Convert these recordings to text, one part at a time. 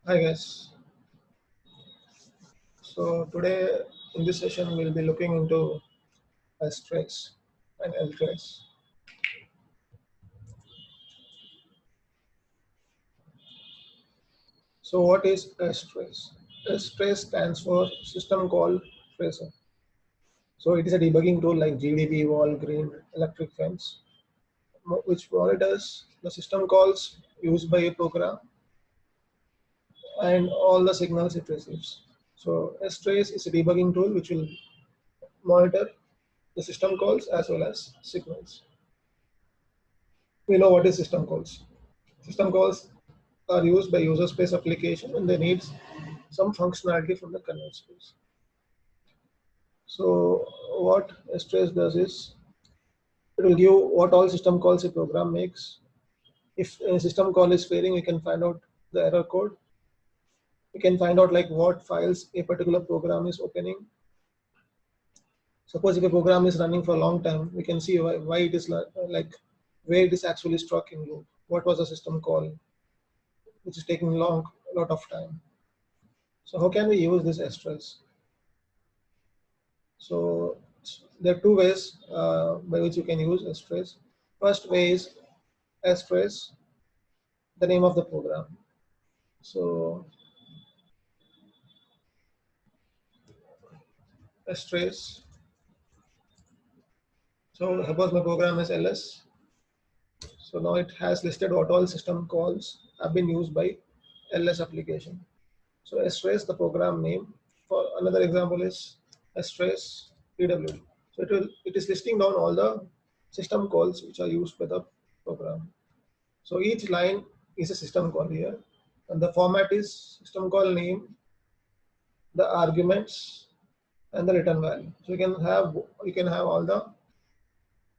Hi guys. So today in this session we'll be looking into strace and ltrace. So what is strace? Strace stands for system call tracer. So it is a debugging tool like GDB, wall, green, electric fence, which monitors the system calls used by a program and all the signals it receives. So strace is a debugging tool which will monitor the system calls as well as signals. We know what is system calls. System calls are used by user space application and they need some functionality from the kernel space. So what strace does is it will give what all system calls a program makes. If a system call is failing, we can find out the error code. We can find out like what files a particular program is opening. Suppose if a program is running for a long time, we can see why it is like where it is actually stuck in loop. What was the system call, which is taking a lot of time. So how can we use this strace? So there are two ways by which you can use strace. First way is strace, the name of the program. So strace. So suppose my program is ls. So now it has listed what all system calls have been used by ls application. So strace the program name. For another example is strace pwd. So it is listing down all the system calls which are used by the program. So each line is a system call here, and the format is system call name, the arguments, and the return value. So you can have all the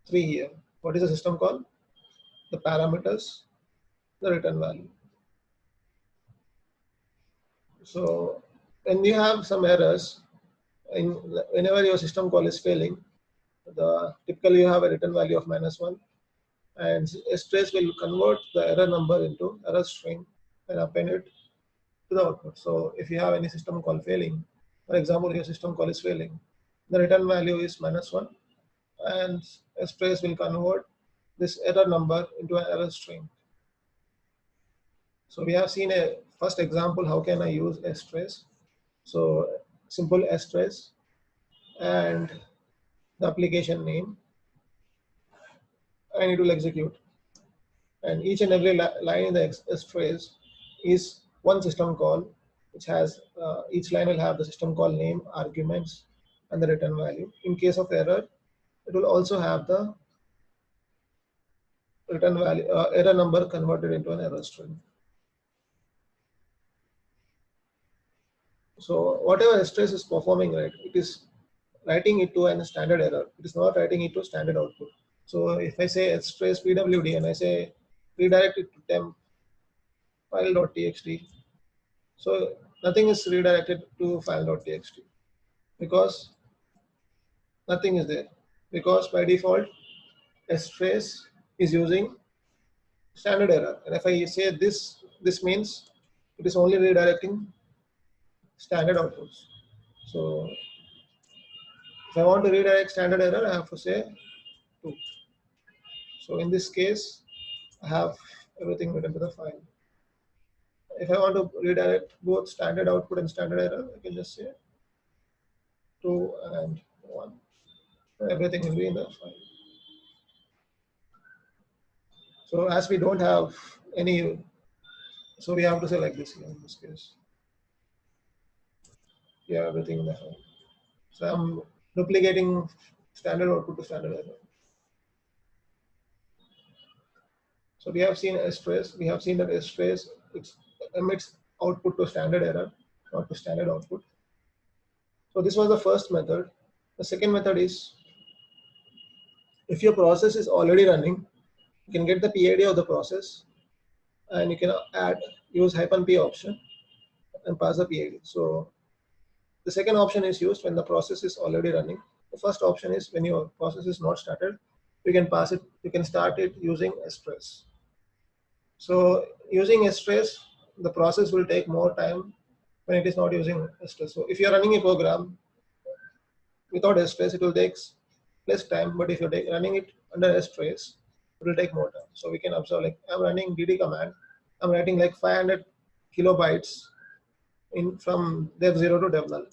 three here. What is the system call? The parameters, the return value. So when you have some errors, whenever your system call is failing, typically you have a return value of -1, and strace will convert the error number into error string and append it to the output. So if you have any system call failing, for example, your system call is failing, the return value is -1, and strace will convert this error number into an error string. So we have seen a first example, how can I use strace? So simple strace and the application name, and it will execute. And each and every line in the strace is one system call, which has each line will have the system call name, arguments, and the return value. In case of error, it will also have the return value, error number converted into an error string. So whatever strace is performing, right, it is writing it to a standard error. It is not writing it to standard output. So if I say strace pwd and I say redirect it to temp file.txt, so nothing is redirected to file.txt because nothing is there. Because by default, strace is using standard error. And if I say this means it is only redirecting standard outputs. So if I want to redirect standard error, I have to say 2. So in this case, I have everything written to the file. If I want to redirect both standard output and standard error, I can just say 2 and 1. Everything will be in the file. So as we don't have any, so we have to say like this here in this case. Yeah, everything in the file. So I'm duplicating standard output to standard error. So we have seen strace. We have seen that strace emits output to standard error, not to standard output. So this was the first method. The second method is if your process is already running, you can get the PID of the process, and you can use -p option and pass the PID. So the second option is used when the process is already running. The first option is when your process is not started. You can pass it. You can start it using strace. So using strace, the process will take more time when it is not using stress. So if you are running a program without stress, it will take less time. But if you're running it under stress, it will take more time. So we can observe, like I'm running dd command, I'm writing like 500 kilobytes in from dev0 to dev null.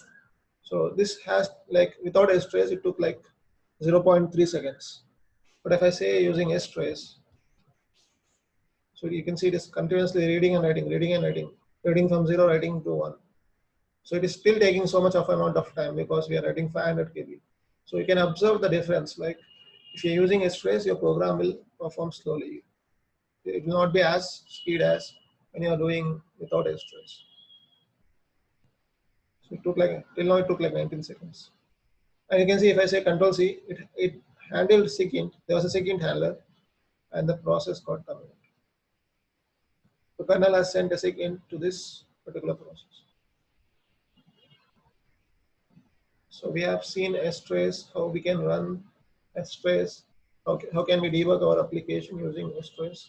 So this has like without strace, it took like 0.3 seconds. But if I say using strace, so you can see it is continuously reading and writing, reading and writing, reading from 0, writing to 1. So it is still taking so much of amount of time because we are writing 500 kb. So you can observe the difference. Like if you're using strace, your program will perform slowly. It will not be as speed as when you are doing without strace. So it took like till now it took like 19 seconds. And you can see if I say Control C, it handled SIGINT. There was a SIGINT handler, and the process got terminated. The kernel has sent a SIGINT to this particular process. So we have seen strace, how we can run strace, how can we debug our application using strace.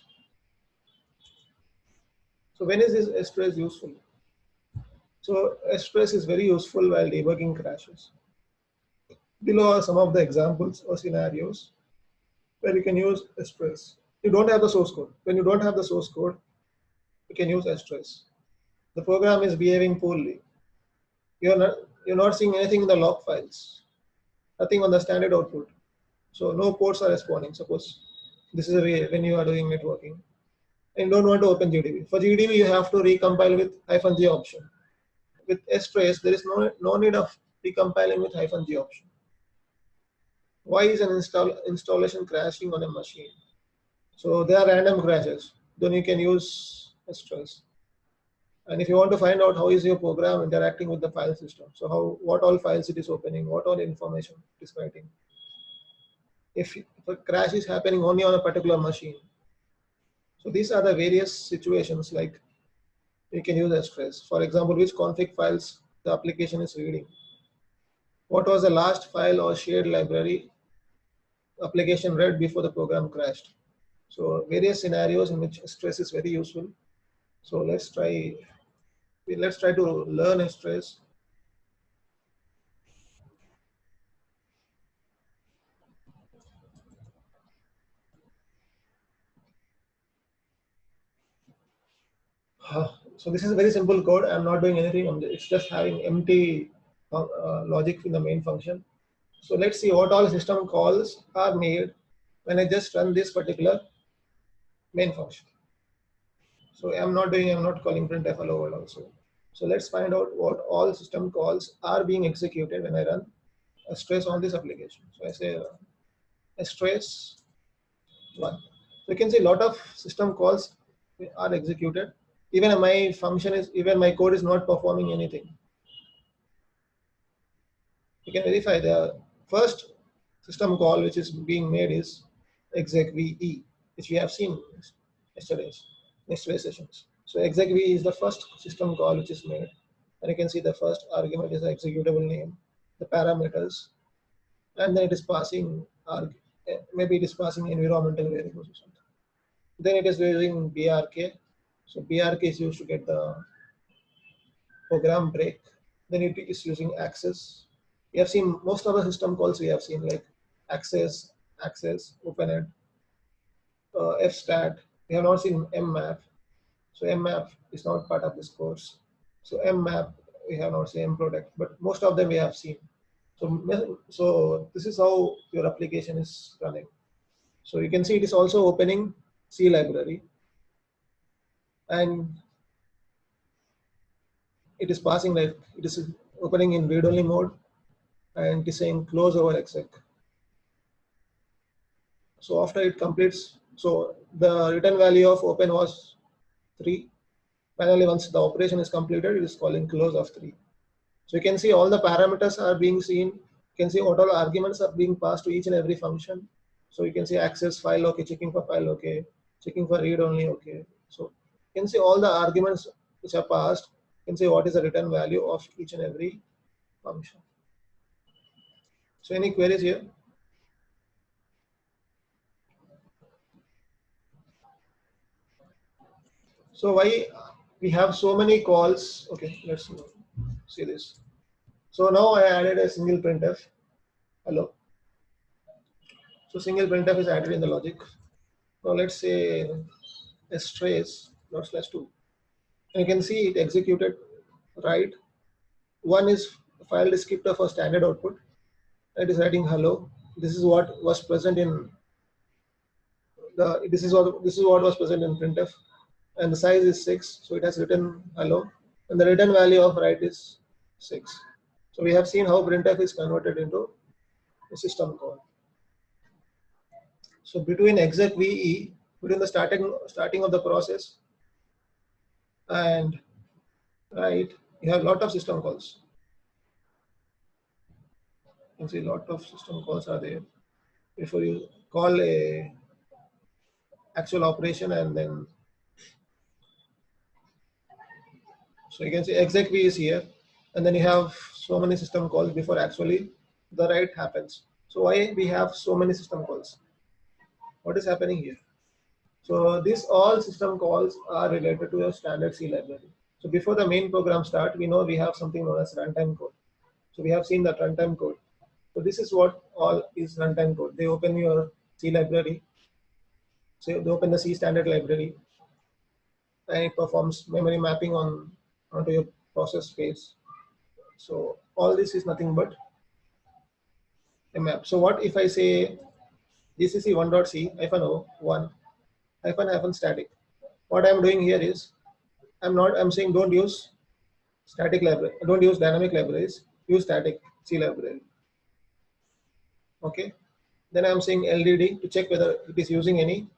So when is this strace useful? So strace is very useful while debugging crashes. Below are some of the examples or scenarios where you can use strace. You don't have the source code. When you don't have the source code, you can use strace. The program is behaving poorly. You're not, you're not seeing anything in the log files, nothing on the standard output. So no ports are responding. Suppose this is a way when you are doing networking and you don't want to open GDB. For GDB, you have to recompile with -G option. With strace, there is no need of recompiling with -G option. Why is an installation crashing on a machine? So there are random crashes. Then you can use strace. And if you want to find out how is your program interacting with the file system, so what all files it is opening, what all information it is writing. If a crash is happening only on a particular machine, so these are the various situations like you can use strace. For example, which config files the application is reading. What was the last file or shared library application read before the program crashed. So various scenarios in which strace is very useful. So let's try to learn strace. So this is a very simple code. I'm not doing anything. It's just having empty logic in the main function. So let's see what all system calls are made when I just run this particular main function. So I'm not calling printf hello world also. So let's find out what all system calls are being executed when I run a strace on this application. So I say a strace one. So you can see a lot of system calls are executed. Even my code is not performing anything. You can verify the first system call which is being made is execve, which we have seen yesterday's sessions. So execve is the first system call which is made, and you can see the first argument is the executable name, the parameters, and then it is passing maybe it is passing environmental variables or something. Then it is using brk. So brk is used to get the program break. Then it is using access. We have seen most of the system calls we have seen like access, opened, fstat. We have not seen mmap. So mmap is not part of this course. So mmap we have not seen mprotect, but most of them we have seen. So this is how your application is running. So you can see it is also opening C library, and it is passing like it is opening in read-only mode, and it is saying close over exec. So after it completes, so the return value of open was 3. Finally, once the operation is completed, it is calling close of 3. So you can see all the parameters are being seen. You can see what all arguments are being passed to each and every function. So you can see access file okay, checking for file okay, checking for read only okay. So you can see all the arguments which are passed. You can see what is the return value of each and every function. So any queries here? So why we have so many calls. Okay, let's see this. So now I added a single printf. Hello. So single printf is added in the logic. Now let's say strace dot slash 2. And you can see it executed right. One is file descriptor for standard output. It is writing hello. This is what was present in this is what was present in printf, and the size is 6. So it has written hello, and the return value of write is 6. So we have seen how printf is converted into a system call. So between exec ve, between the starting of the process and right, you have a lot of system calls. You can see a lot of system calls are there before you call a actual operation, and then so you can see exec v is here, and then you have so many system calls before actually the write happens. So why we have so many system calls? What is happening here? So these all system calls are related to a standard C library. So before the main program start, we know we have something known as runtime code. So we have seen that runtime code. So this is what all is runtime code. They open your C library. So they open the C standard library, and it performs memory mapping onto your process space. So all this is nothing but a map. So what if I say gcc1.c -o 1 hyphen static? What I'm doing here is I'm saying don't use static library, don't use dynamic libraries, use static C library. Okay. Then I'm saying LDD to check whether it is using any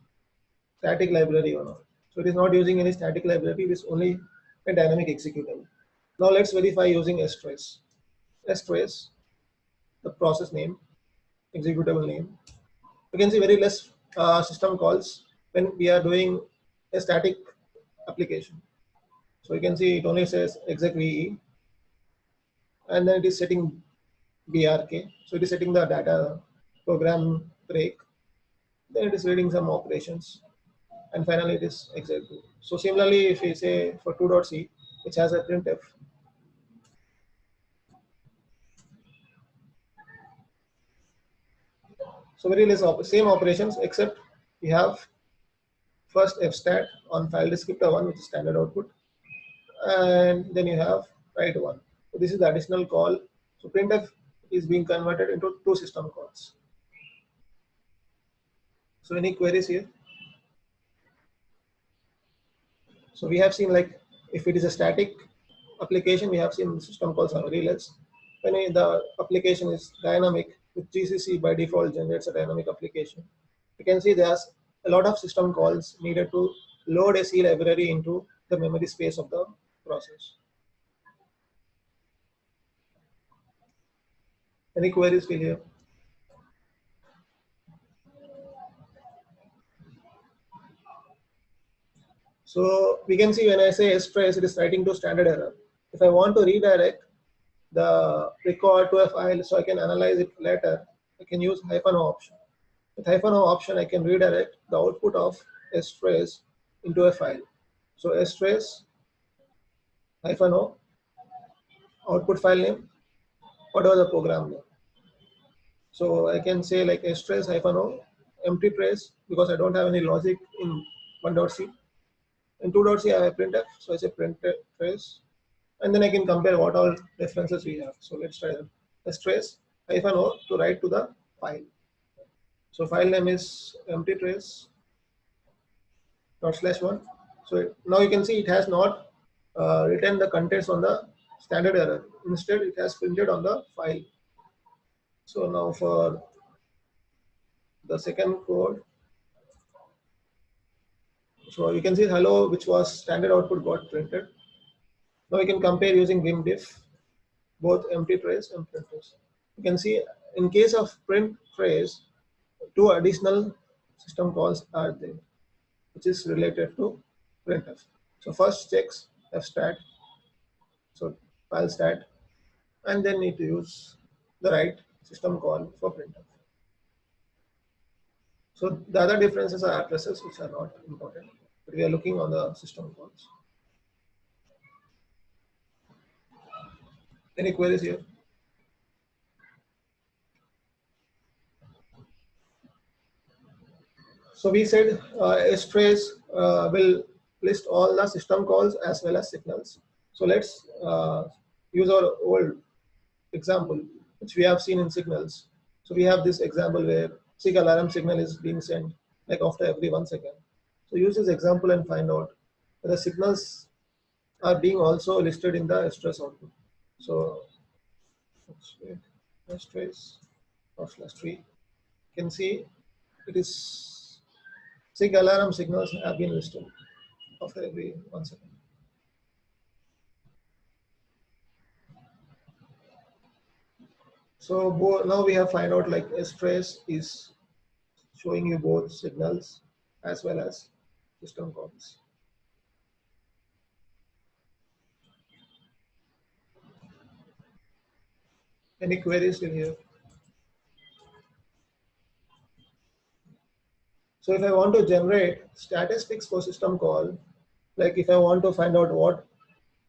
static library or not. So it is not using any static library, it is only a dynamic executable. Now let's verify using strace. Strace, the process name, executable name. You can see very less system calls when we are doing a static application. So you can see it only says exec ve, and then it is setting brk. So it is setting the data program break. Then it is reading some operations, and finally it is execute. So similarly, if we say for 2.c, which has a printf, so very less same operations, except we have first fstat on file descriptor 1, which is standard output, and then you have write 1. So this is the additional call. So printf is being converted into two system calls. So any queries here? So we have seen, like, if it is a static application, we have seen system calls are very less. When the application is dynamic, with GCC by default generates a dynamic application, you can see there's a lot of system calls needed to load a C library into the memory space of the process. Any queries still here? So we can see when I say strace, it is writing to standard error. If I want to redirect the record to a file so I can analyze it later, I can use -o option. With -o option, I can redirect the output of strace into a file. So strace -o output file name, whatever the program name. So I can say like strace -o empty trace, because I don't have any logic in 1.c. In 2.c I have printf, so I say print trace, and then I can compare what all references we have. So let's try that. Strace -o to write to the file. So file name is empty trace /1. So now you can see it has not written the contents on the standard error. Instead, it has printed on the file. So now for the second code, so you can see hello, which was standard output, got printed. Now we can compare using vim diff, both empty trace and print trace. You can see in case of print trace, two additional system calls are there, which is related to printf. So first checks fstat, so file stat, and then need to use the right system call for printf. So the other differences are addresses, which are not important, but we are looking on the system calls. Any queries here? So we said strace will list all the system calls as well as signals. So let's use our old example, which we have seen in signals. So we have this example where SIG alarm signal is being sent like after every 1 second. So use this example and find out whether signals are being also listed in the stress output. So let's wait, strace of slash tree. You can see it is SIG alarm signals have been listed after every 1 second. So now we have find out like strace is showing you both signals as well as system calls. Any queries in here? So if I want to generate statistics for system call, like if I want to find out what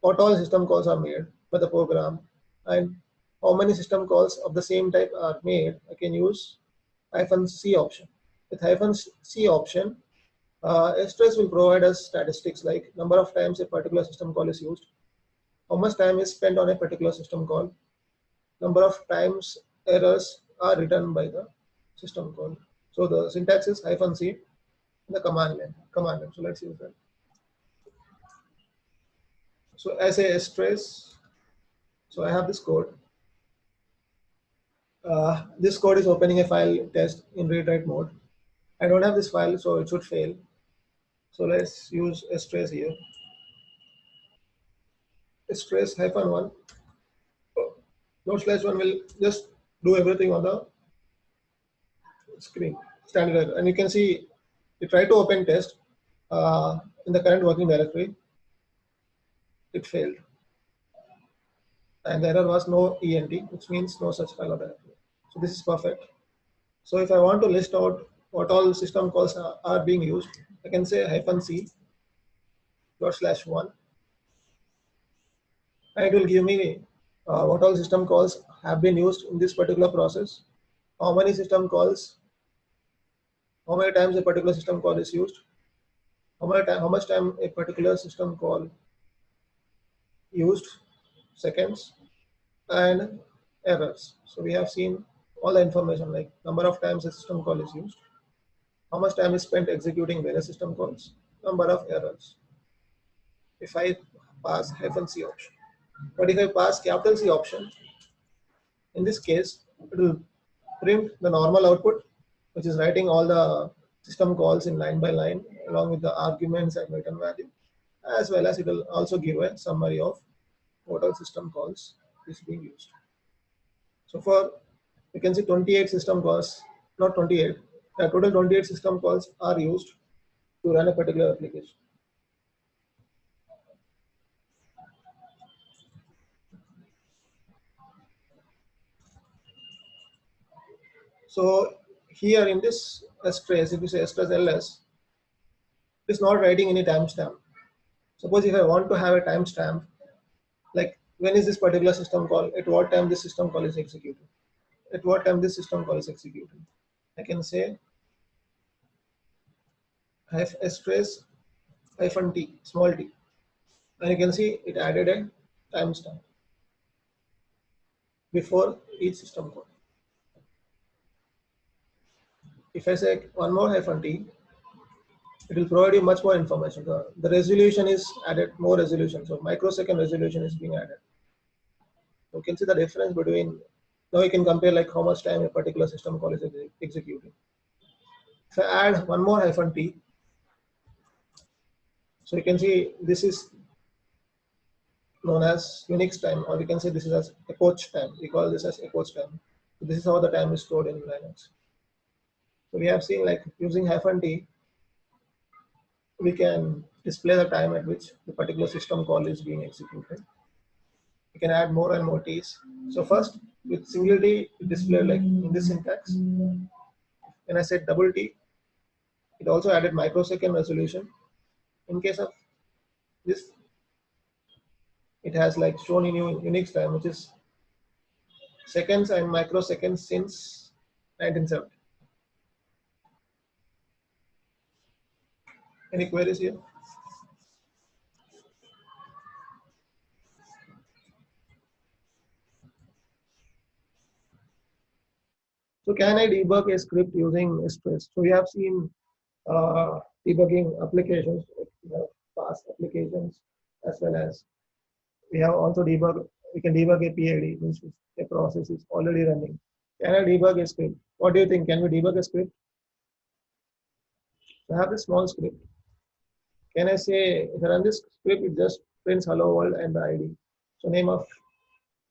all system calls are made by the program and how many system calls of the same type are made, I can use -c option. With -c option, strace will provide us statistics like number of times a particular system call is used, how much time is spent on a particular system call, number of times errors are written by the system call. So the syntax is -c, the command line. So let's use that. So as a strace, so I have this code. This code is opening a file test in read-write mode. I don't have this file, so it should fail. So let's use strace here. Strace -1. Node/1 will just do everything on the screen, standard error. And you can see we try to open test in the current working directory. It failed. And the error was no ENT, which means no such file or directory. So this is perfect. So if I want to list out what all system calls are being used, I can say -c /1, and it will give me what all system calls have been used in this particular process, how many system calls, how many times a particular system call is used, how much time a particular system call used, seconds, and errors. So we have seen all the information like number of times a system call is used, how much time is spent executing various system calls, number of errors. If I pass -c option, but if I pass C option, in this case, it will print the normal output, which is writing all the system calls in line by line, along with the arguments and return value, as well as it will also give a summary of what all system calls is being used. So for, you can see 28 system calls, not 28, total 28 system calls are used to run a particular application. So here in this strace, if you say strace ls, it is not writing any timestamp. Suppose if I want to have a timestamp, like when is this particular system call, at what time this system call is executed, at what time this system call is executed, I can say strace -t, small t, and you can see it added a timestamp before each system call. If I say one more -t, it will provide you much more information. The resolution is added, more resolution. So microsecond resolution is being added. You can see the difference between, now you can compare like how much time a particular system call is executing. If I add one more -t, so you can see this is known as Unix time, or you can say this is as epoch time. We call this as epoch time. So this is how the time is stored in Linux. So we have seen like using -t, we can display the time at which the particular system call is being executed. You can add more and more t's. So first, with single t, it displayed like in this syntax. When I said double t, it also added microsecond resolution. In case of this, it has like shown in Unix time, which is seconds and microseconds since 1970. Any queries here? So can I debug a script using strace? So we have seen debugging applications, like we have fast applications, as well as we have also debug. We can debug a PID, which is a process is already running. Can I debug a script? What do you think? Can we debug a script? So I have this small script. Can I say if I run this script, it just prints hello world and the ID. So name of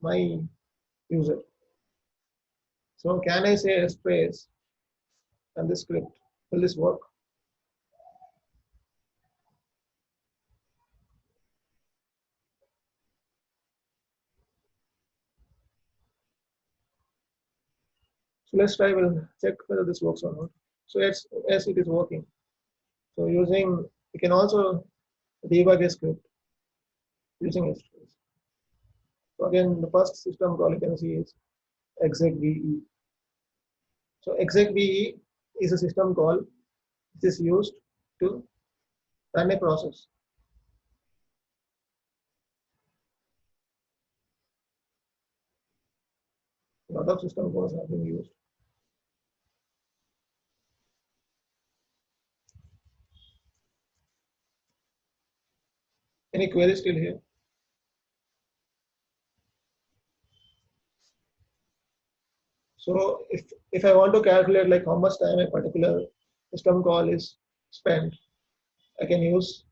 my user. So can I say a space and this script? Will this work? So let's try. We'll check whether this works or not. So yes, it is working. So using, you can also debug a script using a space. So again, the first system call you can see is execve. So execve is a system call which is used to run a process. A lot of system calls have been used. Any queries still here? So if I want to calculate like how much time a particular system call is spent, I can use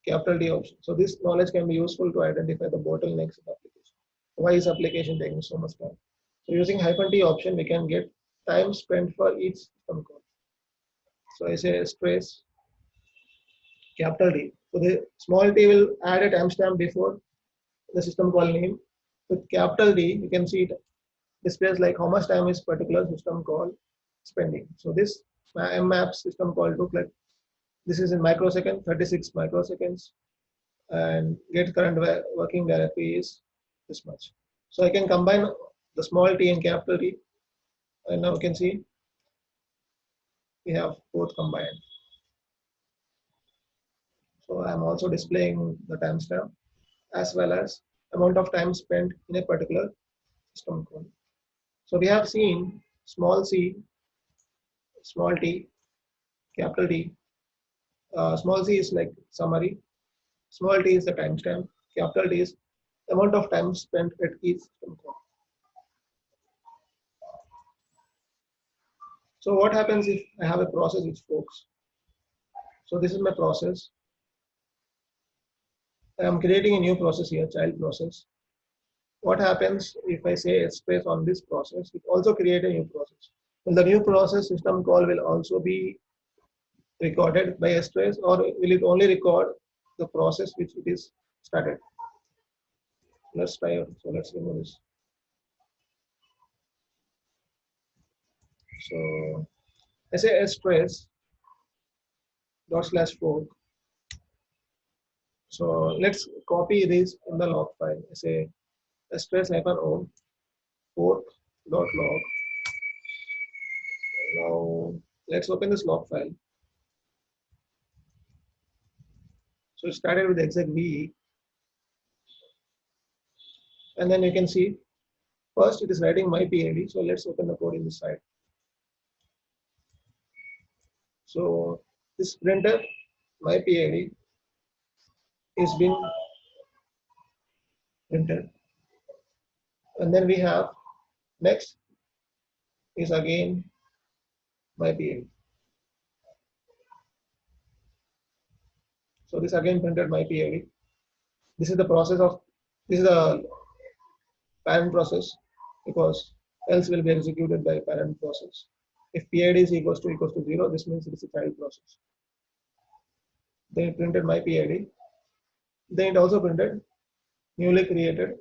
capital D option. So this knowledge can be useful to identify the bottlenecks in the application. Why is application taking so much time? So using -T option, we can get time spent for each system call. So I say strace capital D. So the small t will add a timestamp before the system call name. With capital D, you can see it displays like how much time is particular system call spending. So this mmap system call took like, this is in microsecond, 36 microseconds, and get current working directory is this much. So I can combine the small t and capital T, and now you can see we have both combined. So I'm also displaying the timestamp as well as amount of time spent in a particular system call. So we have seen small c, small t, capital T. Small c is like summary, small t is the timestamp, capital T is the amount of time spent at each system call. So what happens if I have a process which forks? So this is my process. I am creating a new process here, child process. What happens if I say space on this process? It also create a new process. Well, the new process system call will also be recorded by strace, or will it only record the process which it is started? Let's try it. So let's remove this. So I say strace dot slash fork. So let's copy this in the log file. I say strace hyphen o fork dot log. Now let's open this log file. So it started with exec ve, and then you can see first it is writing my PID. So let's open the code in this side. So this printer my PID is being printed, and then we have next is again my PID. So this again printed my PID. This is the process of, this is the parent process, because else will be executed by parent process. If PID is equals to 0, this means it is a child process. Then it printed my PID. Then it also printed newly created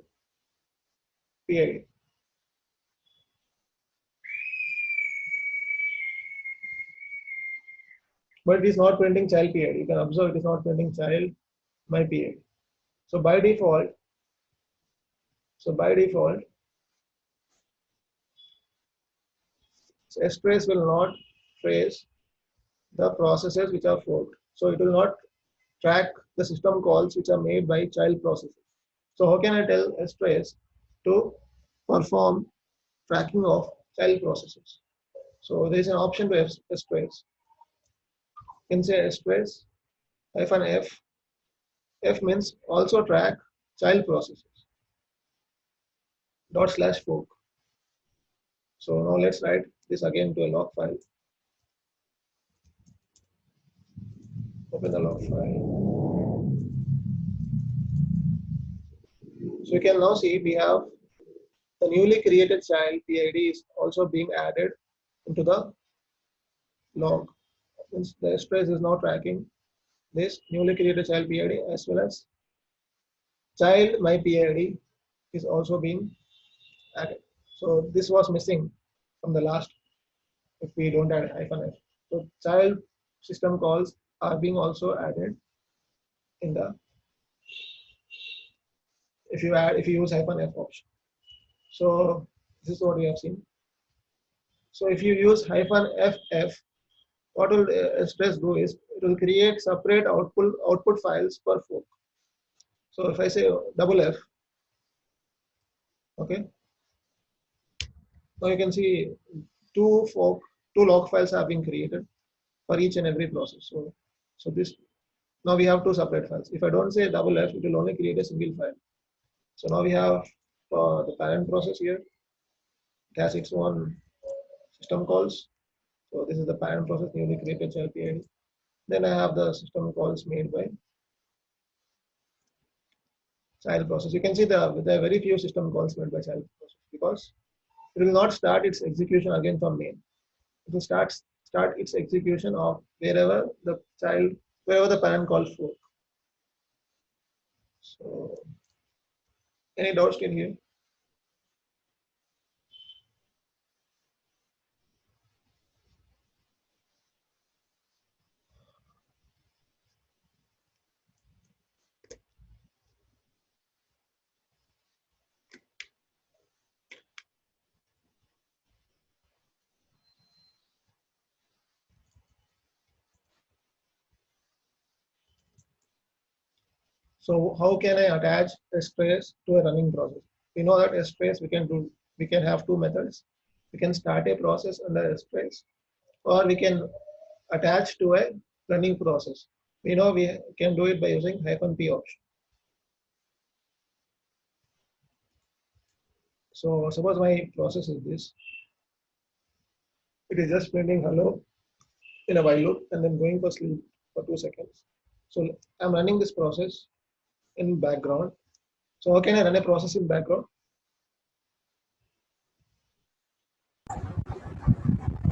PID. But it is not printing child PID. You can observe it is not printing child my PID. So by default, strace will not trace the processes which are forked. So it will not track the system calls which are made by child processes. So how can I tell strace to perform tracking of child processes? So there is an option to strace. You can say strace hyphen f. F means also track child processes dot slash fork. So now let's write this again to a log file. Open the log file. So you can now see we have the newly created child PID is also being added into the log. Means the strace is now tracking this newly created child PID as well as child my PID is also being added. So this was missing from the last if we don't add hyphen f. So child system calls are being also added in the if you use hyphen f option. So this is what we have seen. So if you use hyphen ff, what will strace do is it will create separate output files per fork. So if I say double F, okay, now you can see two fork, two log files have been created for each and every process. So this now we have two separate files. If I don't say double F, it will only create a single file. So now we have the parent process here. It has its own system calls. So this is the parent process newly created child PID. Then I have the system calls made by child process. You can see there are very few system calls made by child process because it will not start its execution again from main. It will start its execution of wherever the parent calls for. So any doubts in here? So how can I attach a strace to a running process? We know that a strace we can have two methods. We can start a process under a strace, or we can attach to a running process. We know we can do it by using hyphen p option. So suppose my process is this. It is just printing hello in a while loop and then going for sleep for 2 seconds. So I'm running this process in background. So how can I run a process in background?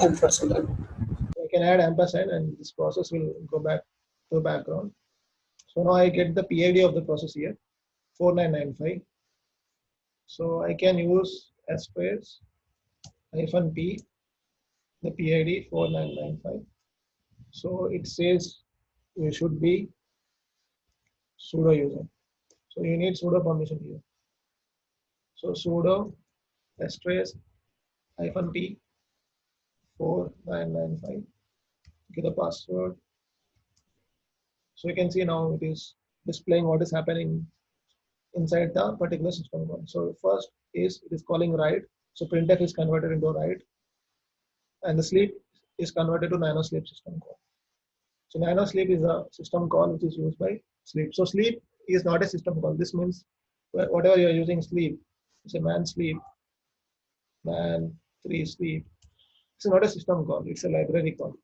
ampersand. I can add ampersand and this process will go back to the background. So now I get the PID of the process here, 4995. So I can use strace hyphen p, the PID 4995. So it says you should be sudo user. So you need sudo permission here. So sudo strace hyphen p 4995. Get the password. So you can see now it is displaying what is happening inside the particular system call. So first is it is calling write. So printf is converted into write, and the sleep is converted to nano sleep system call. So nano sleep is a system call which is used by sleep. So sleep is not a system call. This means whatever you are using sleep, it's a man sleep, man 3 sleep. It's not a system call. It's a library call.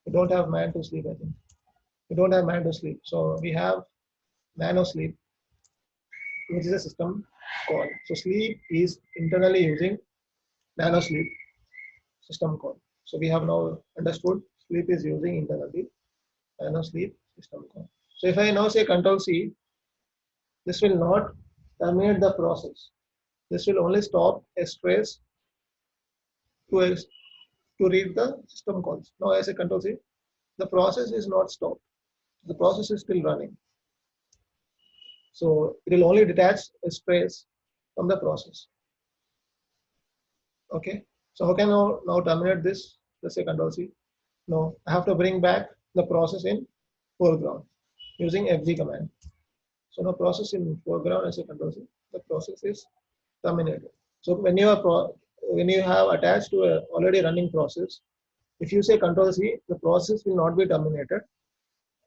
We don't have man to sleep. I think we don't have man to sleep. So we have nano sleep, which is a system call. So sleep is internally using nano sleep system call. So we have now understood sleep is using internally nano sleep system call. So if I now say Control C, this will not terminate the process. This will only stop a strace to, to read the system calls. Now I say Control C, the process is not stopped. The process is still running. So it will only detach a strace from the process. Okay. So how can I now terminate this? Let's say Control C. No, I have to bring back the process in foreground using FG command. So now process in foreground, I say Control C. The process is terminated. So when you have attached to a already running process, if you say Control C, the process will not be terminated.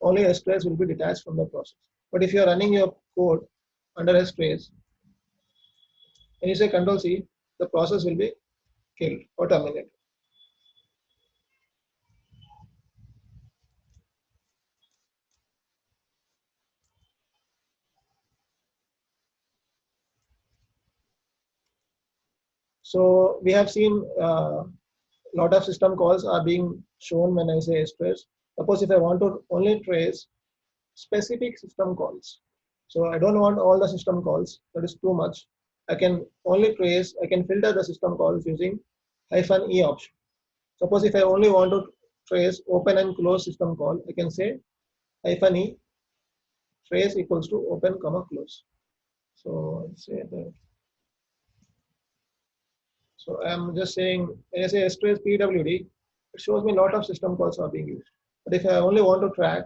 Only a strace will be detached from the process. But if you are running your code under a strace, and you say Control C, the process will be killed or terminated. So we have seen lot of system calls are being shown when I say strace. Suppose if I want to only trace specific system calls. So I don't want all the system calls. That is too much. I can only trace, I can filter the system calls using -e option. Suppose if I only want to trace open and close system call, I can say -e trace equals to open comma close. So say that. So I'm just saying when I say strace PWD, it shows me a lot of system calls are being used. But if I only want to track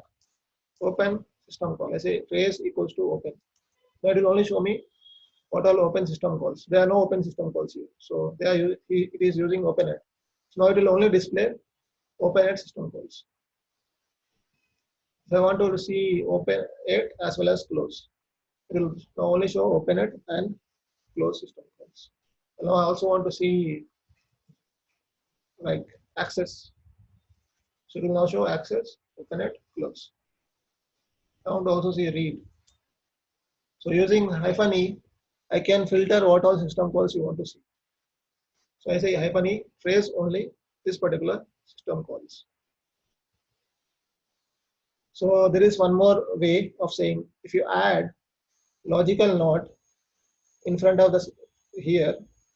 open system call, I say trace equals to open. That will only show me what all open system calls. There are no open system calls here. So it is using openet. So now it will only display openet system calls. If I want to see open it as well as close, it will now only show openet and close system calls. Now I also want to see like access. So it will now show access, openet, close. I want to also see read. So using -e, I can filter what all system calls you want to see. So I say -e trace only this particular system calls. So there is one more way of saying if you add logical not in front of the here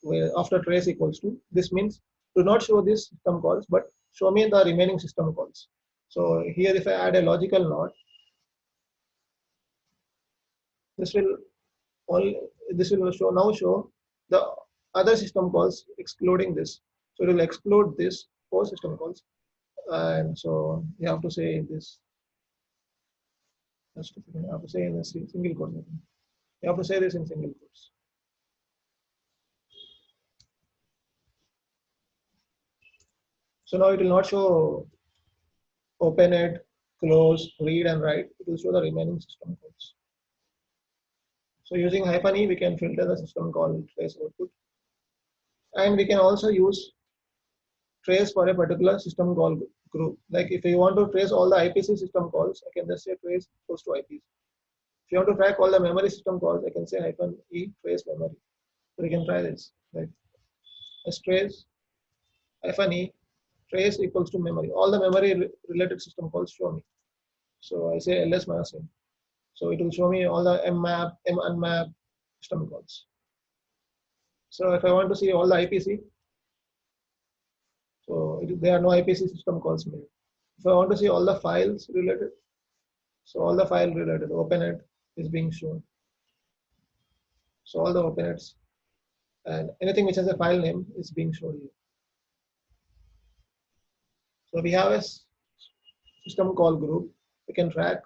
where after trace equals to, this means do not show this system calls but show me the remaining system calls. So here if I add a logical not, this will only this will show the other system calls excluding this. So it will exclude this four system calls, and so you have to say this. You have to say in a single quote. You have to say this in single quotes. So now it will not show open it, close, read, and write. It will show the remaining system calls. So using -e, we can filter the system call trace output, and we can also use trace for a particular system call group. Like if you want to trace all the IPC system calls, I can just say trace equals to IPC. If you want to track all the memory system calls, I can say -e trace memory. So we can try this. Like trace -e trace equals to memory. All the memory related system calls show me. So I say ls -m. So it will show me all the mmap, munmap system calls. So if I want to see all the IPC, so there are no IPC system calls made. If I want to see all the files related, so all the file related openet is being shown. So all the openets and anything which has a file name is being shown here. So we have a system call group. We can track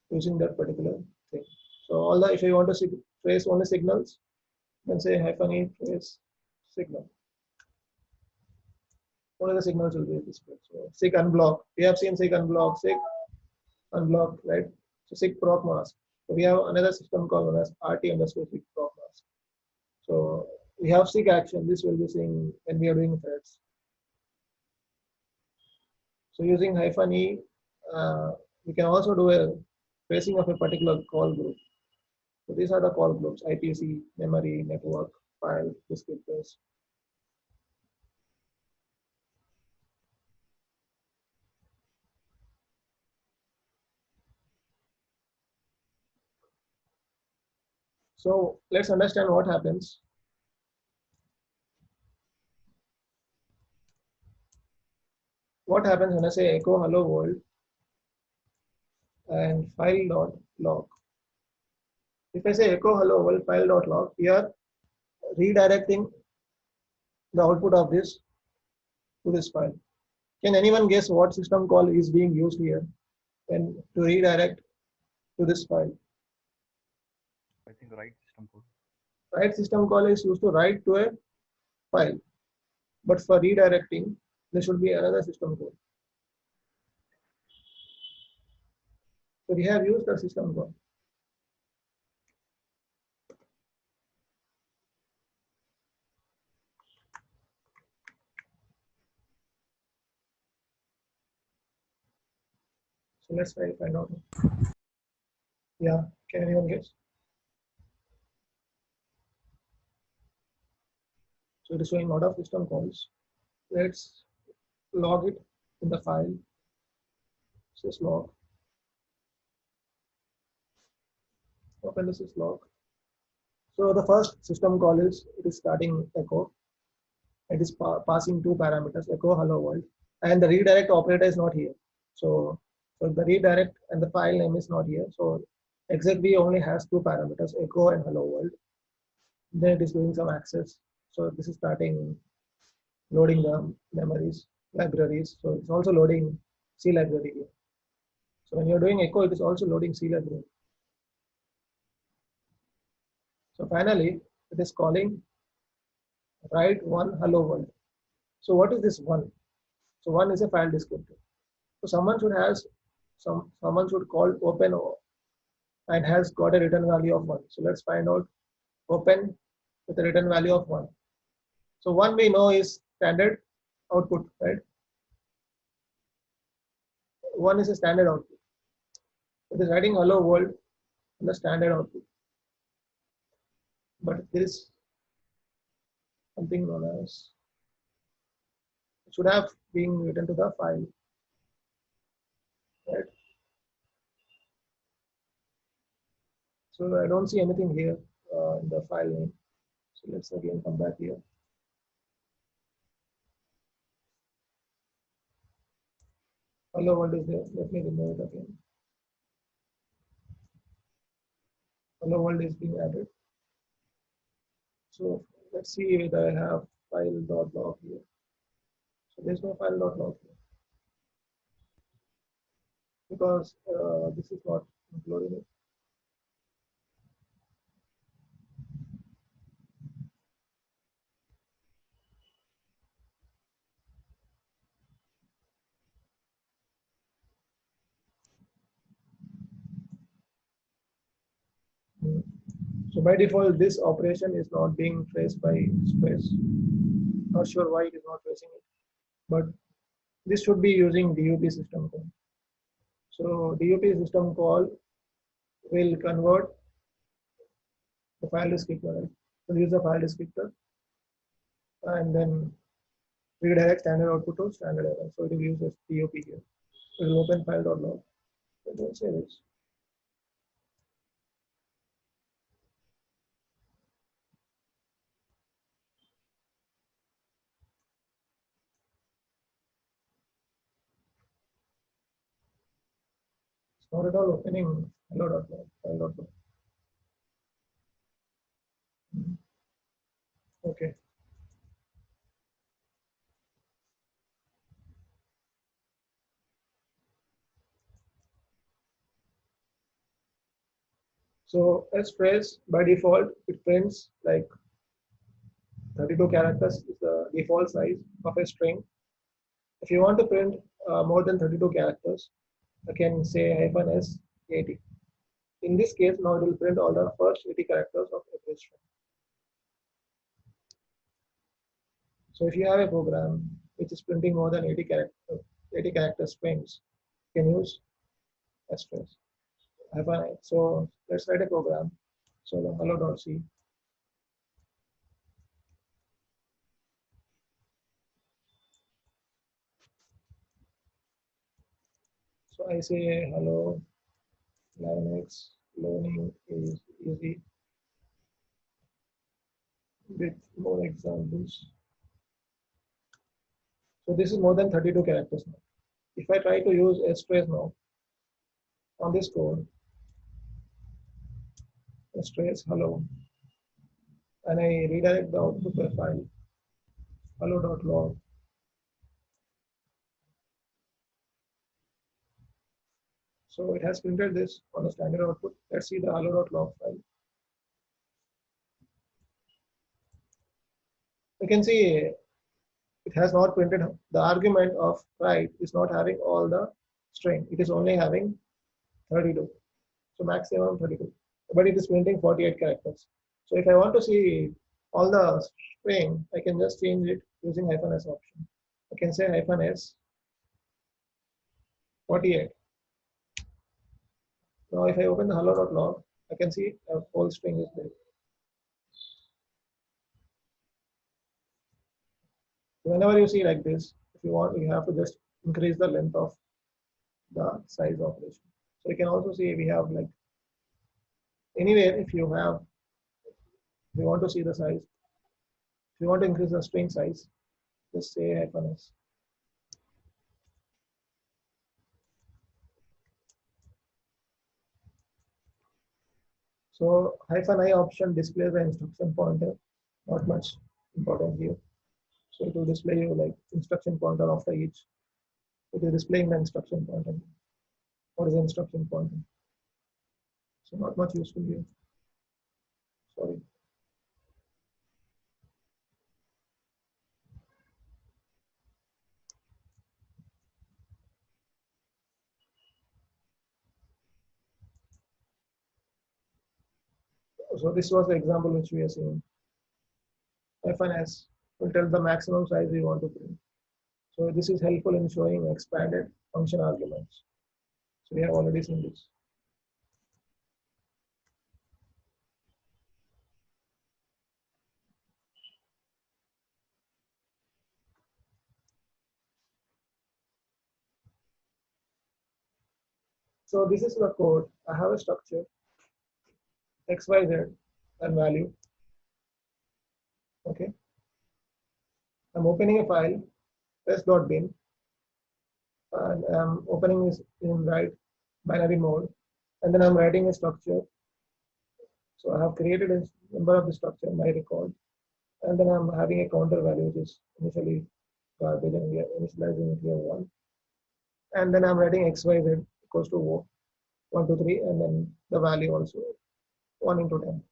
using that particular thing. So all the if you want to see, trace only signals, then say -e trace signal. Only the signals will be displayed. So sig unblock. We have seen sig unblock, sig unblock, right? So sig proc mask. So we have another system called known as RT underscore sig proc mask. So we have sig action. This will be seeing when we are doing threads. So using -e, we can also do a tracing of a particular call group. So these are the call groups: IPC, memory, network, file, descriptors. So let's understand what happens. What happens when I say echo hello world and file.log? If I say echo hello world file.log, we are redirecting the output of this to this file. Can anyone guess what system call is being used here when to redirect to this file? I think write system code. Write system call is used to write to a file, but for redirecting, there should be another system call. So we have used the system call. So let's try to find out. Yeah, can anyone guess? So it is showing a lot of system calls. Let's log it in the file. Syslog. Open the syslog. So the first system call is it is starting echo. It is passing two parameters, echo hello world, and the redirect operator is not here. So the redirect and the file name is not here. So execv only has two parameters, echo and hello world. Then it is doing some access. So this is starting loading the memories, libraries. So it's also loading C library here. So when you're doing echo, it is also loading C library. So finally, it is calling write one hello world. So what is this one? So one is a file descriptor. So someone should call open and has got a return value of one. So let's find out open with a return value of one. So one we know is standard output, right? One is a standard output. It is writing hello world in the standard output. But there is something known as it should have been written to the file, right? So I don't see anything here in the file name. So let's again come back here. Hello world is there. Let me remove it again. Hello world is being added. So let's see whether I have file.log here. So there's no file.log here because this is not including it. Hmm. So by default, this operation is not being traced by strace. Not sure why it is not tracing it, but this should be using DUP system call. So DUP system call will convert the file descriptor, right? So use the file descriptor and then redirect standard output to standard error. So it will use this DUP here. It will open file.log. So let's say this. It's not at all opening hello.log, file.log. Okay. So strace by default it prints like 32 characters is the default size of a string. If you want to print more than 32 characters, I can say -s 80. In this case, now it will print all the first 80 characters of every string. So if you have a program which is printing more than 80 character strings, you can use strace. So let's write a program. So hello.c. So I say hello Linux learning is easy with more examples. So this is more than 32 characters now. If I try to use strace now on this code, strace hello, and I redirect the output to a file hello.log, So it has printed this on the standard output. Let's see the hello.log file. You can see it has not printed the argument of write is not having all the string. It is only having 32. So maximum 32. But it is printing 48 characters. So if I want to see all the string, I can just change it using -s option. I can say -s 48. Now if I open the hello.log, I can see a whole string is there. So whenever you see like this, if you want, you have to just increase the length of the size operation. So you can also see we have like anywhere if you have, if you want to see the size, if you want to increase the string size, just say -s. So -I option displays the instruction pointer, not much important here. So it will display you like instruction pointer after each. It is displaying the instruction pointer. What is the instruction pointer? So not much useful here. Sorry. So this was the example which we are seeing. -S will tell the maximum size we want to print. So this is helpful in showing expanded function arguments. So we have already seen this. So this is the code. I have a structure XYZ and value. Okay. I'm opening a file test.bin and I'm opening this in write binary mode, and then I'm writing a structure. So I have created a member of the structure, my record, and then I'm having a counter value which is initially garbage, and we are initializing it here 1. And then I'm writing XYZ equals to 1, 2, 3, and then the value also 1 into 10.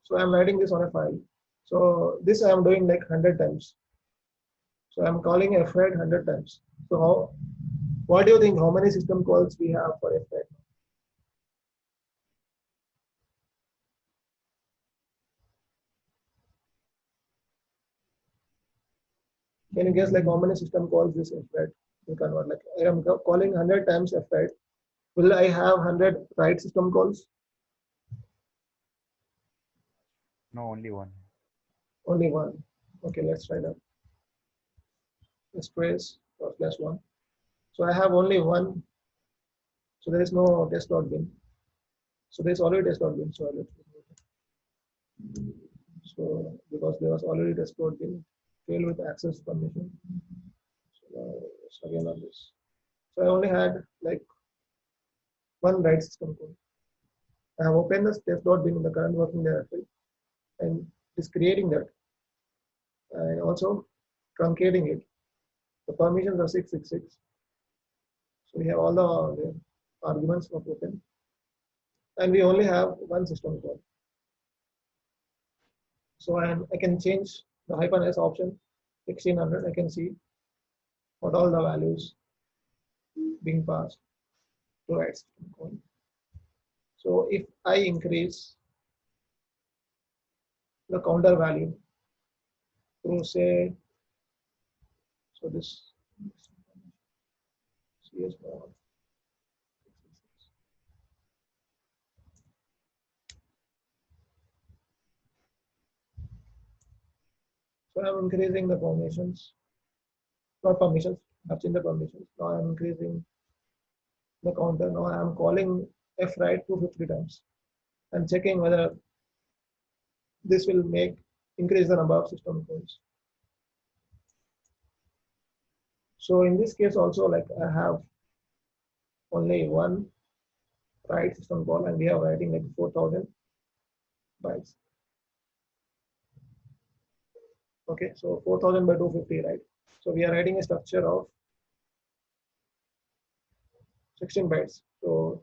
So I'm writing this on a file. So this I'm doing like 100 times. So I'm calling fwrite 100 times. So what do you think? How many system calls we have for fwrite? Can you guess like how many system calls this fwrite will convert? Like I am calling 100 times fwrite. Will I have 100 write system calls? No, only one. Only one. Okay, let's try that. Strace /1. So I have only one. So there is no test.bin. So there is already test.bin. So let's so because there was already test.bin failed with access permission. So again on this. So I only had like one write system call. I have opened the test.bin in the current working directory and is creating that and also truncating it. The permissions are 666. So we have all the arguments of open, and we only have one system call. So I can change the -s option 1600. I can see what all the values being passed to write system call. So if I increase the counter value to say, so this CS mod, so I'm increasing the permissions, not permissions, I've changed the permissions. Now I'm increasing the counter. Now I'm calling fwrite 250 times and checking whether this will make increase the number of system calls. So in this case also, like I have only one write system call and we are writing like 4,000 bytes. Okay, so 4,000 by 250, right? So we are writing a structure of 16 bytes. So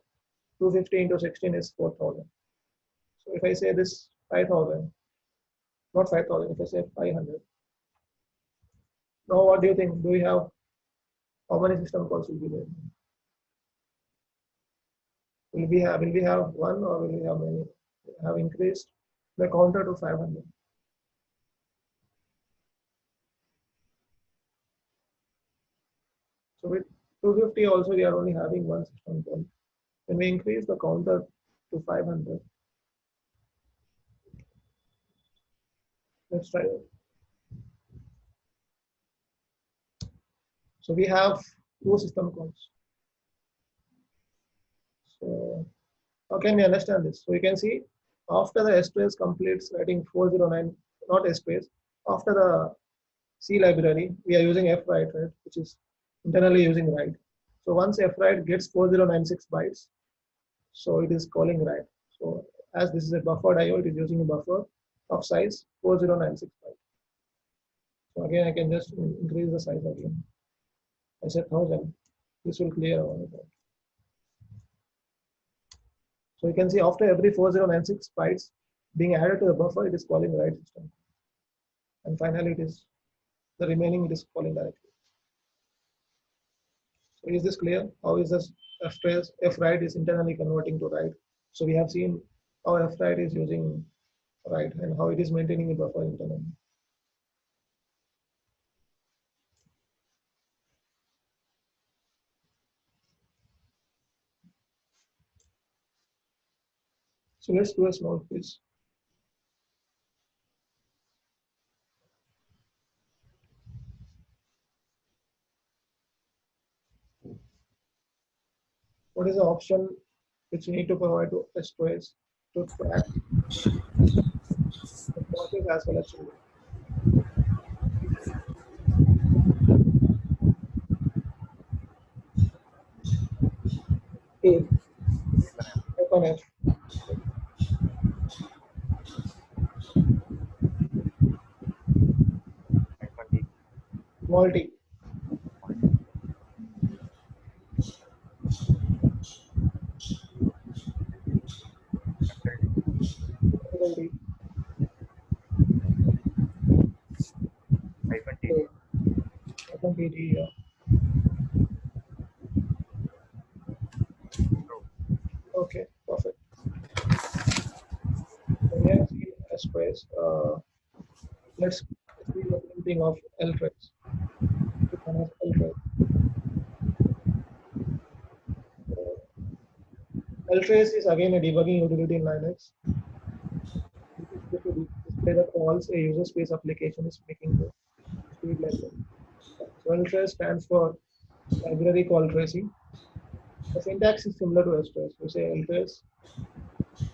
250 into 16 is 4,000. So if I say this 5,000, not 5,000, if I say 500, now what do you think? Do we have how many system calls will be there? Will we have one or will we have many? Have increased the counter to 500. So with 250 also we are only having one system call. When we increase the counter to 500, let's try it. So we have two system calls. So how can we understand this? So you can see after the strace completes writing 409, not strace, after the C library, we are using fwrite, right, which is internally using write. So once fwrite gets 4096 bytes, so it is calling write. So as this is a buffered IO, it is using a buffer of size 4096 bytes. So again, I can just increase the size again. I said 1000. This will clear all of that. So you can see after every 4096 bytes being added to the buffer, it is calling write system. And finally, it is the remaining it is calling directly. So is this clear? How is this fwrite is internally converting to write? So we have seen how fwrite is using write and how it is maintaining a buffer internally. So let's do a small quiz. What is the option which you need to provide to strace to track the process as well as children? A. F1F, F1D. small t, FLD. capital D, Hyphen T. A. FMPD, True. okay, perfect. So we have seen strace. Let's see the printing of ltrace. ltrace. ltrace is again a debugging utility in Linux. It is used to display the calls a user space application is making to speed library. So ltrace stands for library call tracing. The syntax is similar to strace. You say ltrace,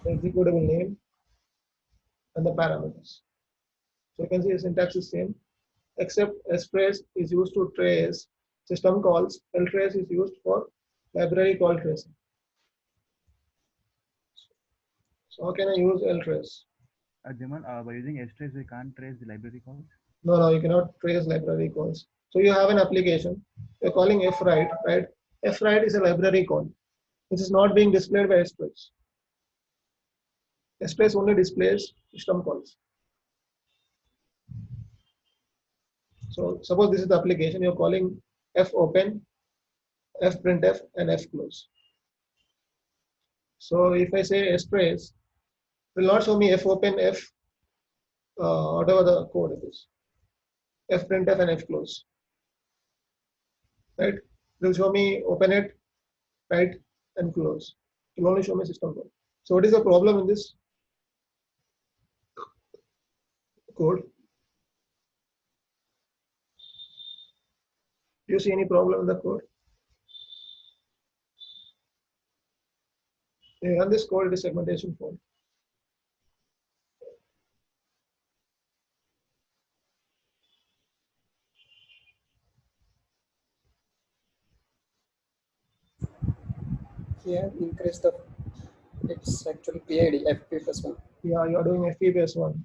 the executable name, and the parameters. So you can see the syntax is same, except strace is used to trace system calls. ltrace is used for library call tracing. So how can I use ltrace? Jaman, by using strace, we can't trace the library calls. No, you cannot trace library calls. So you have an application, you're calling fwrite, right? Fwrite is a library call, which is not being displayed by strace. Strace only displays system calls. So suppose this is the application, you're calling fopen, fprintf, and fclose. So if I say strace, it will not show me fopen, whatever the code it is, fprintf and fclose, right? It will show me open it, write, and close. It will only show me system code. So what is the problem in this code? Do you see any problem in the code? When you run this code, it is segmentation fault. Here, increase the. It's actually PID, FP plus 1. Yeah, you are doing FP-1.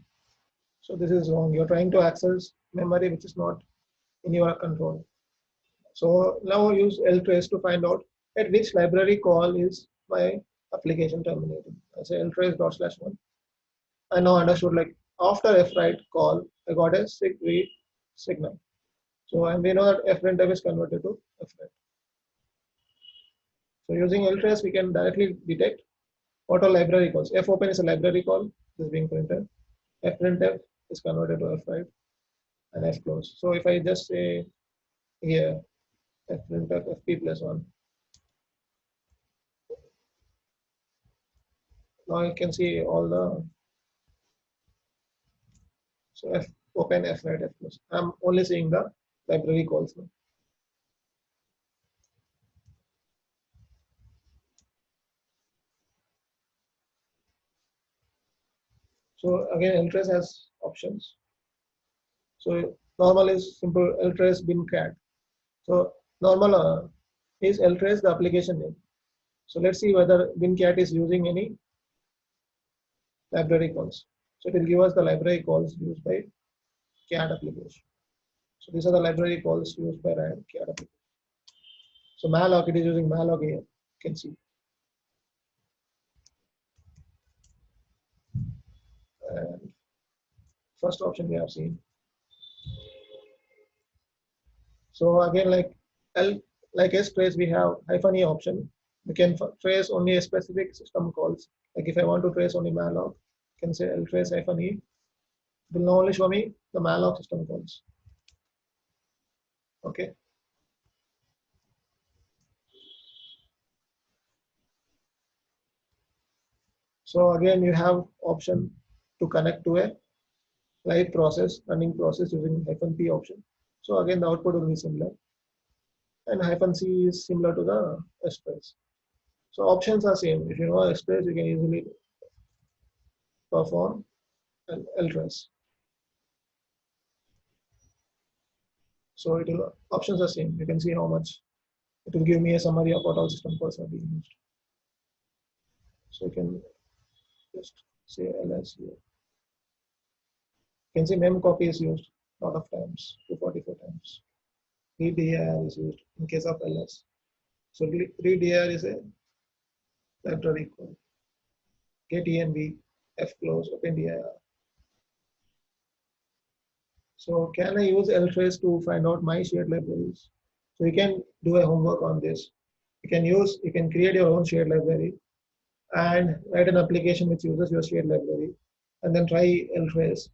So this is wrong. You're trying to access memory which is not in your control. So now use ltrace to find out at which library call is my application terminated. I say ltrace dot slash one. I now understood like after fwrite call, I got a sig read signal. So and we know that fprintf is converted to fwrite. So using ltrace, we can directly detect what are library calls. fopen is a library call, this is being printed. Fprintf is converted to fwrite and fclose. So if I just say here fprintf fp plus one, now you can see all the so open fwrite fclose. I'm only seeing the library calls now. So again, ltrace has options. So normal is simple ltrace bin cat. So normal is ltrace the application name. So let's see whether bin cat is using any library calls. So it will give us the library calls used by cat application. So these are the library calls used by cat application. So malloc, it is using malloc here. You can see. And first option we have seen. So again, like strace, we have -e option. We can trace only a specific system calls. Like if I want to trace only malloc, I can say ltrace -e. It will only show me the malloc system calls. Okay. So again, you have option to connect to a live process, running process using -p option. So again, the output will be similar. And -c is similar to the strace. So options are same. If you know strace, you can easily perform an ltrace. So it will options are same. You can see how much it will give me a summary of what all system calls are being used. So you can just say ls here. You can see mem copy is used a lot of times, 244 times. Read_dir is used in case of ls. So read_dir is a library call. Get_env, fclose, open_dir. So can I use ltrace to find out my shared libraries? So you can do a homework on this. You can create your own shared library and write an application which uses your shared library, and then try ltrace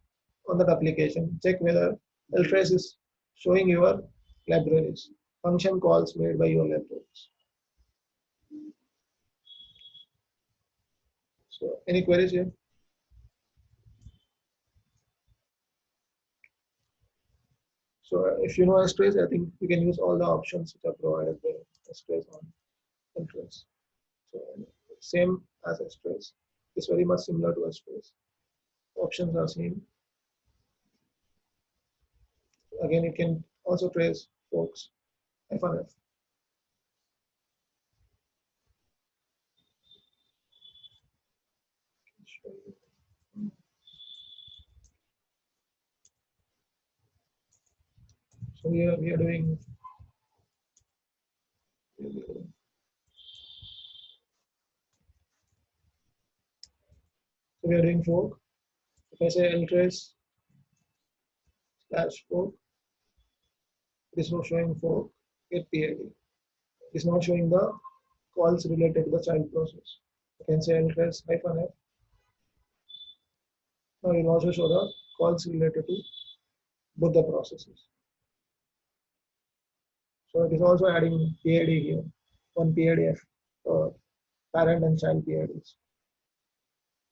on that application. Check whether ltrace is showing your libraries, function calls made by your libraries. So any queries here? So if you know strace, I think you can use all the options which are provided by strace on ltrace. So same as strace. It's very much similar to strace. Options are same. Again, you can also trace folks f1f. So here we are doing fork. If I say ltrace slash fork, it is not showing fork get PID. It is not showing the calls related to the child process. I can say ltrace -f. Now it will also show the calls related to both the processes. So it is also adding PID here, one PIDF for parent and child PIDs.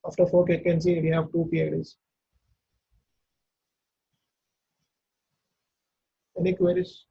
After fork, you can see we have two PIDs. Any queries?